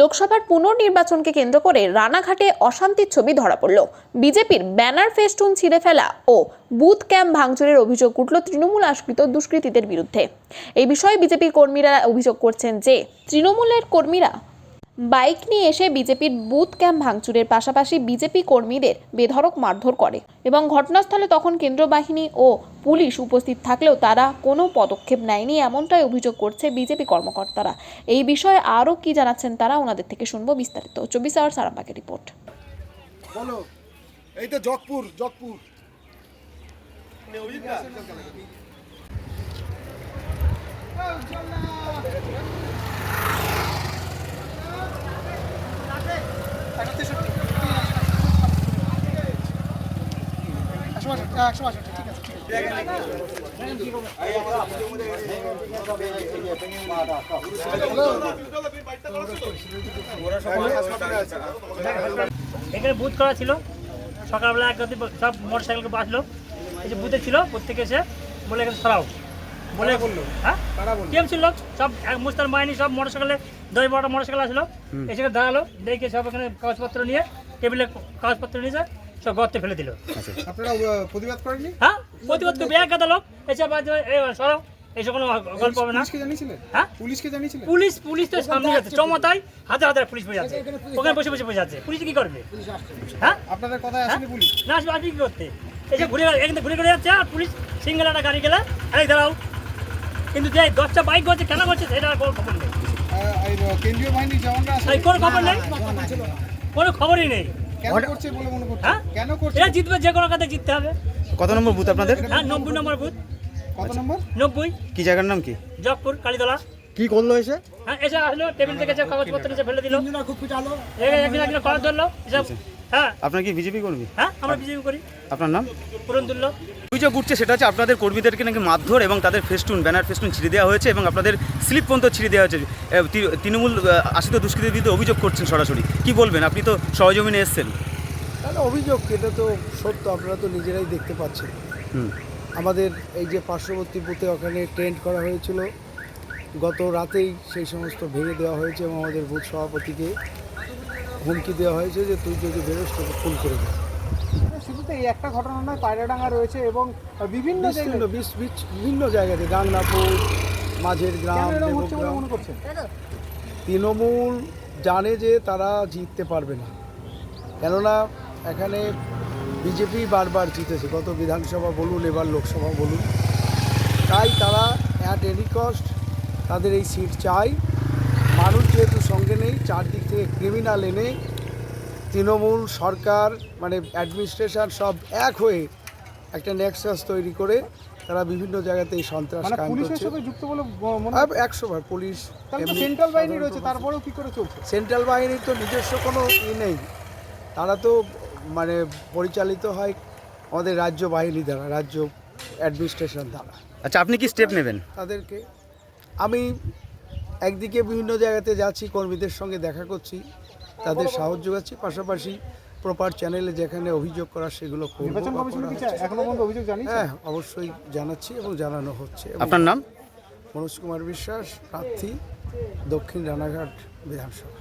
লোকসভার পুনর্নির্বাচনকে কেন্দ্র করে রানাঘাটে অশান্তির ছবি ধরা পড়ল। বিজেপির ব্যানার ফেস্টুন ছিঁড়ে ফেলা ও বুথ ক্যাম্প ভাঙচুরের অভিযোগ উঠল তৃণমূল আশ্রিত দুষ্কৃতীদের বিরুদ্ধে। এই বিষয়ে বিজেপির কর্মীরা অভিযোগ করছেন যে তৃণমূলের কর্মীরা বাইক নিয়ে এসে বিজেপির বুথ ক্যাম্প ভাঙচুরের পাশাপাশি বিজেপি কর্মীদের বেধড়ক মারধর করে এবং ঘটনাস্থলে তখন কেন্দ্র বাহিনী ও পুলিশ উপস্থিত থাকলেও তারা কোনো পদক্ষেপ নেয়নি, এমনটাই অভিযোগ করছে বিজেপি কর্মকর্তারা। এই বিষয়ে আরও কি জানাচ্ছেন তারা, ওনাদের থেকে শুনবো বিস্তারিত। 24 আওয়ার্স আরামবাগের রিপোর্ট। বলো, এই তো জগপুর এখানে বুথ করা ছিল। সকালবেলা একদম সব মোটরসাইকেলকে বাঁচলো, এই যে বুথে ছিল প্রত্যেকে এসে বলে এখানে সরাও বলে বললো। হ্যাঁ, টিএমসির লোক সব মুস্তার মাইনি সব মোটরসাইকেলে 10-12টা মোটরসাইকেল আসলো, এসে দাঁড়ালো, দেখে সব এখানে কাগজপত্র নিয়ে টেবিলে কাগজপত্র নিয়ে যায় সব গর্তে ফেলে দিল। আপনারা প্রতিবাদ করেননি? হ্যাঁ, প্রতিবাদ করবে এক গাদা লোক এসে সরাও, এইসব কোনো গল্প হবে না। হ্যাঁ, পুলিশ তো সামনে যাচ্ছে, চমতায় হাজার পুলিশ বসে আছে, ওখানে বসে আছে। পুলিশ কি করবে? হ্যাঁ, আপনাদের কথায় আসেনি পুলিশ? না, আসবে কি করতে? এই যে ঘুরে যাচ্ছে আর পুলিশ সিঙ্গেল একটা গাড়ি গেলে আরে দাঁড়াও, কিন্তু যে 10টা বাইক করছে কেন করছে সেটা কোনো খবর নেই। কেন্দ্রীয় বাহিনীর জওয়ানরা আসে? কোনো খবর নেই, কোনো খবরই নেই। কেন করছে বলে মনে করছেন? হ্যাঁ, কেন করছে? এরা জিতবে, যে কোনো কাজে জিততে হবে। কত নম্বর বুথ আপনাদের? হ্যাঁ, 90 নম্বর বুথ। কত নম্বর? 90। কি জায়গার নাম কি? জগপুর কালীতলা। কি করলো এসে? হ্যাঁ, এসে আসলো, টেবিল থেকে কাগজপত্র নিচে ফেলে দিল, একদিন কলেজ ধরলো এসব। হ্যাঁ, আপনার কি বিজেপি কর্মী? হ্যাঁ, আমরা বিজেপি করি। আপনার নাম? পুরন্দুল্য। অভিযোগ উঠছে সেটা হচ্ছে আপনাদের কর্মীদেরকে নাকি মারধর এবং তাদের ফেস্টুন ব্যানার ফেস্টুন ছিঁড়ে দেওয়া হয়েছে এবং আপনাদের স্লিপ পর্যন্ত ছিঁড়ে দেওয়া হয়েছে। তৃণমূল আশ্রিত দুষ্কৃতীদের বিরুদ্ধে অভিযোগ করছেন সরাসরি, কি বলবেন? আপনি তো সহজমিনে এসছেন। তাহলে অভিযোগ এটা তো সত্য, আপনারা তো নিজেরাই দেখতে পাচ্ছেন। আমাদের এই যে পার্শ্ববর্তী বুথে ওখানে টেন্ট করা হয়েছিল, গত রাতেই সেই সমস্ত ভেঙে দেওয়া হয়েছে এবং আমাদের বুথ সভাপতিকে হুমকি দেওয়া হয়েছে যে তুই যদি বেরোস তোকে খুন করে দেয়। শুধু তো এই একটা ঘটনা নয়, পায়রাডাঙ্গা রয়েছে এবং বিভিন্ন জায়গাতে গাংনাপুর, মাঝের গ্রাম, মনে করছেন তৃণমূল জানে যে তারা জিততে পারবে না, কেননা এখানে বিজেপি বারবার জিতেছে, গত বিধানসভা বলুন এবার লোকসভা বলুন। তাই তারা অ্যাট এনি কস্ট তাদের এই সিট চাই। মানুষ যেহেতু সঙ্গে নেই, চারদিক থেকে ক্রিমিনাল এনে তৃণমূল সরকার মানে অ্যাডমিনিস্ট্রেশন সব এক হয়ে একটা নেক্সাস তৈরি করে তারা বিভিন্ন জায়গাতে এই সন্ত্রাস কায়েম করছে। 100বার পুলিশ, সেন্ট্রাল বাহিনী রয়েছে, তারপরেও কি করে চলছে? সেন্ট্রাল বাহিনীর তো নিজস্ব কোনো নেই, তারা তো মানে পরিচালিত হয় আমাদের রাজ্য বাহিনী দ্বারা, রাজ্য অ্যাডমিনিস্ট্রেশন দ্বারা। আচ্ছা, আপনি কি স্টেপ নেবেন? তাদেরকে আমি একদিকে বিভিন্ন জায়গাতে যাচ্ছি, কর্মীদের সঙ্গে দেখা করছি, তাদের সাহায্য যোগাচ্ছি, পাশাপাশি প্রপার চ্যানেলে যেখানে অভিযোগ করা সেগুলো করব। হ্যাঁ, অবশ্যই জানাচ্ছি এবং জানানো হচ্ছে। আপনার নাম? মনোজ কুমার বিশ্বাস, প্রার্থী, দক্ষিণ রানাঘাট বিধানসভা।